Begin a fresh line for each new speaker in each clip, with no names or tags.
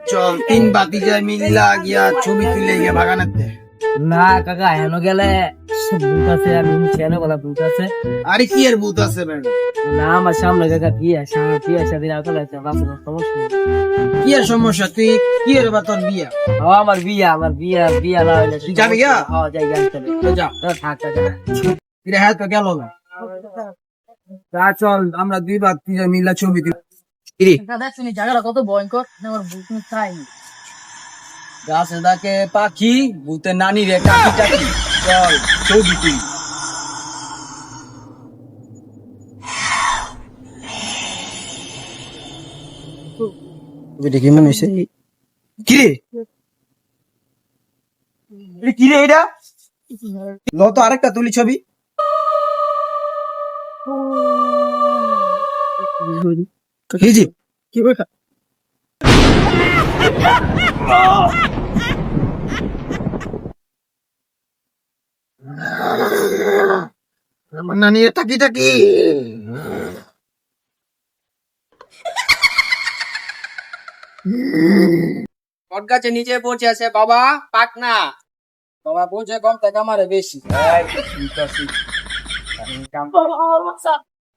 চল তিন বাতি যায় মিল্লা গিয়া ছবি তুলে গিয়া বাগানেতে।
না কাকা হেন গেলে ভূত আছে, আমি চেনে বলা ভূত আছে।
আরে কি এর ভূত আছে বেটা?
না আমার সামনে কাকা বিয়ে সাদিন আসলে সমস্যা নেই।
কি এর সমস্যা? তুই কি এর বা তোর বিয়া?
আমার বিয়া না হইলে
তুই যাবি গা?
হ্যাঁ যাই গান চলে।
তো যা।
থাক কাকা।
কিরে হ্যাঁ তো গেল না। তা চল আমরা দুই বাতি যায় মিল্লা ছবি তুলি। কিরে
দেখছেন এই জায়গাটা কত ভয়ঙ্কর, আমার ভূত চাই
গাছে ডাকে পাখি, ভূতের নানি রে টাকি টাকি। চল ছবি তুলি। দেখি মনে হয়েছে কিরে কিরে এটা ল তো আরেকটা তুলি ছবি। কি বেটা আমার নানি টাকি টাকি।
বট গাছে নিচে পড়ছে আছে বাবা, পাক না
বাবা বলছে কম টাকা মারে বেশি।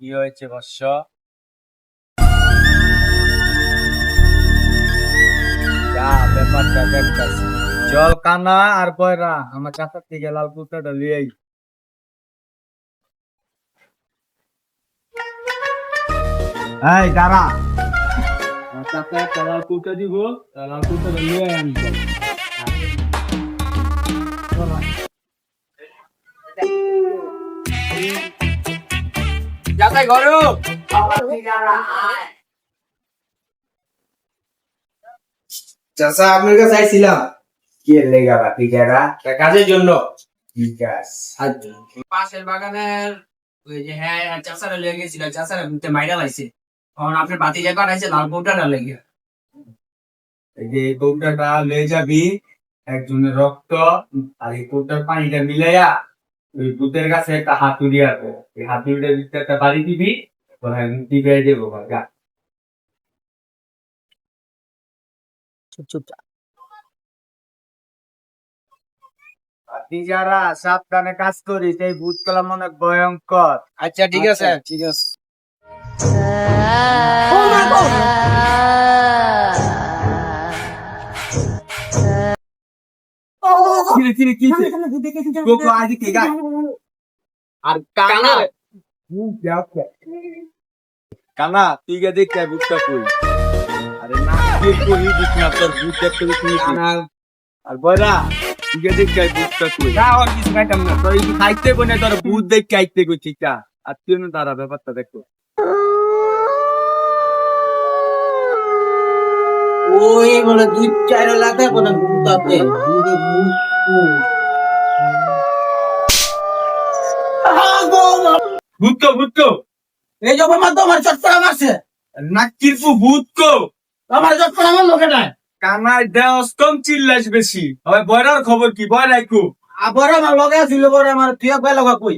কি হয়েছে বর্ষ? ব্যাপারটা দেখতেছি। চল কানা আর পয়রা আমার কাছার থেকে লাল কুর্তাটা লিয়ে আই। এই দাঁড়া, আমার কাছে একটা লাল কুর্তা দিব, লাল কুর্তাটা লিয়ে আই আমি। যাতাই ঘরু
চাচা আপনার কাছে আইছিলাম।
কি এর লেগা বাতি যারা
কাজের জন্য।
ঠিক আছে।
পাশের বাগানের ওই যে হ্যাঁ চাষারা লেগে গেছিল, চাষারা মাইরা লাইছে। এখন আপনার বাতি যাই পাঠাইছে লাল বউটাটা লেগে।
এই যে কৌটাটা লয়ে যাবি, একজনের রক্ত আর এই কৌটার পানিটা মিলাইয়া ওই ভূতের কাছে একটা হাতুড়ি আছে, এই হাতুড়িটার ভিতরে একটা বাড়ি দিবি, ওখানে দিবে দেবো গা।
চুপ চুপ
যারা সাবধানে কাজ করিস, এই ভূত কলাম অনেক ভয়ঙ্কর।
আচ্ছা ঠিক আছে ঠিক আছে।
আর কানা কানা তুই গে দেখ ভূতটা কই? আরে না তুই কই দিস না, তোর ভূত দেখতে তুই কানা আর বয়রা তুই গে দেখ ভূতটা কই?
না আর কিছু খাইতাম না।
তোর এই খাইতে বনে তোর ভূত দেখ খাইতে কই ঠিক আছে? আর তুই না তারা ব্যাপারটা দেখো।
ওই বলে দুই চার লাখে কোনো ভূত আছে।
ভূত ভূত
এই জব আমার তো আমার চটপড়া মারছে।
না কিরফু ভূত
আমার চটপড়া আমার লোকে নাই।
কানায় দেওস কম চিল্লাস বেশি। হবে বয়রার খবর কি? বয় রাখু
আবার আমার লগে ছিল পরে আমার তুই একবার লগা কই।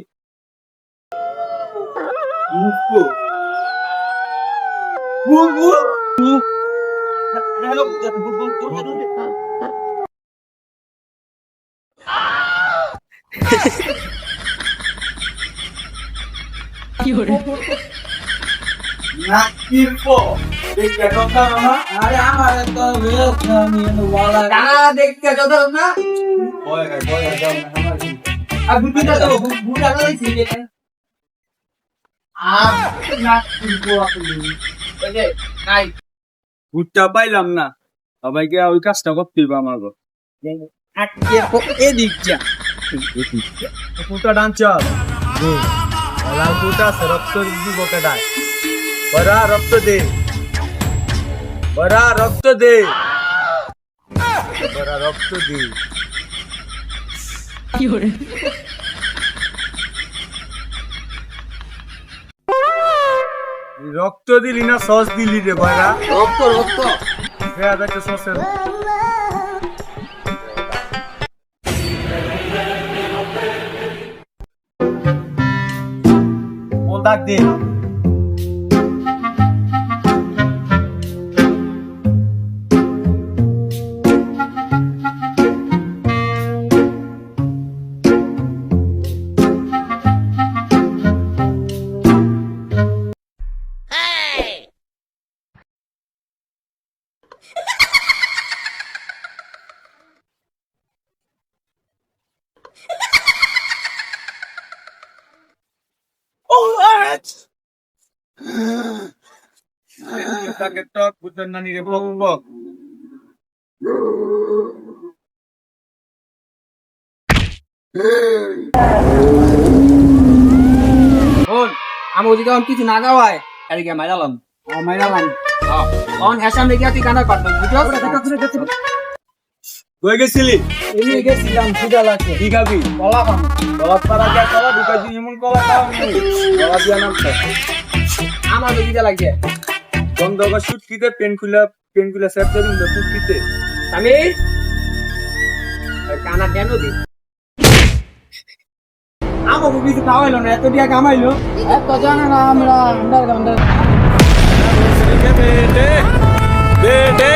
না কিরফু দেখে কথা না।
আরে আমার তো আমি বলা
কানা দেখতে যত না
বয় যাও না আমার কি।
আর বুঝিটা তো বুড়া কইছি যে আ না কি আপনি এই যে নাই
ভূতটা পাইলাম না, সবাইকে ওই কাজটা করতে হবে আমার গো।
আটকে এদিক যা
কুটা ডান চল লাল কুটা আছে, রক্ত দিব কেডায়? বড়া রক্ত দে, বড়া রক্ত দে, বড়া রক্ত দে। রক্ত দিলি না সস দিলি রে বড়া?
রক্ত রক্ত
দেখে সসের ডাক দে। তাকে টক বুঝলেন না নিরে বক বক
শোন আমি ওদিকে এখন কিছু না গাওয়ায় এদিকে মাইরালাম
মাইরালাম
অন হ্যাঁ সামনে গিয়া তুই কানা পারবি বুঝছো
কই গেছিলি
এমনি গেছিলাম খিদা লাগছে
কি খাবি
কলা খাম
কলা পাড়া গিয়া কলা ঢুকাই দিই এমন কলা খাওয়া কলা দিয়া নাম
আমার তো দিতে লাগছে
বন্ধ বা সুটকিতে পেন খুলা সেট করুন তো সুটকিতে
আমি কানা কেন দি
আমাকে কিছু খাওয়াইলো না এত দিয়া কামাইলো এত জানে না আমরা আন্ডারগ্রাউন্ডের
দে দে দে